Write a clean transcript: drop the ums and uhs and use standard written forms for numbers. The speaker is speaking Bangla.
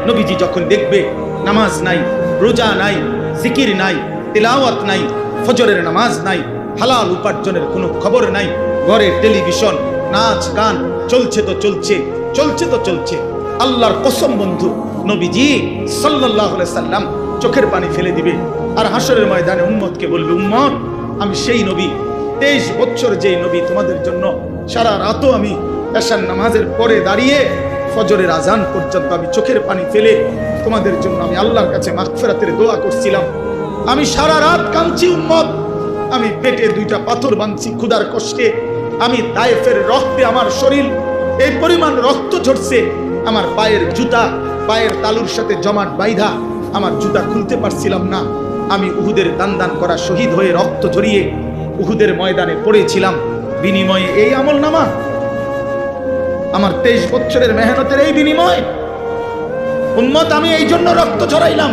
নবীজি যখন দেখবে নামাজ নাই, রোজা নাই, জিকির নাই, তিলাওয়াত নাই, ফজরের নামাজ নাই, হালাল উপার্জনের কোনো খবর নাই, ঘরে টেলিভিশন, নাচ গান চলছে তো চলছে, চলছে তো চলছে, আল্লাহর কসম বন্ধু, নবীজি সাল্লাল্লাহু আলাইহি সাল্লাম চোখের পানি ফেলে দিবে আর হাসরের ময়দানে উম্মতকে বলবে, উম্মত আমি সেই নবী, 23 বছর যেই নবী তোমাদের জন্য সারা রাতও আমি এশার নামাজের পরে দাঁড়িয়ে ফজরের আজান পর্যন্ত আমি চোখের পানি ফেলে তোমাদের জন্য আমি আল্লাহর কাছে মাগফিরাতের দোয়া করছিলাম। আমি সারা রাত কাঁদছি উম্মত, আমি পেটে 2টা পাথর বাঁধছি ক্ষুধার কষ্টে, আমি তায়েফের রক্তে আমার শরীর এই পরিমাণ রক্ত ঝরছে, আমার পায়ের জুতা পায়ের তালুর সাথে জমাট বাইধা আমার জুতা খুলতে পারছিলাম না, আমি উহুদের দান করা শহীদ হয়ে রক্ত ঝরিয়ে উহুদের ময়দানে পড়েছিলাম, বিনিময়ে এই আমলনামা, আমার 23 বছরের মেহনতের এই বিনিময় উম্মত, আমি এই জন্য রক্ত ঝরাইলাম।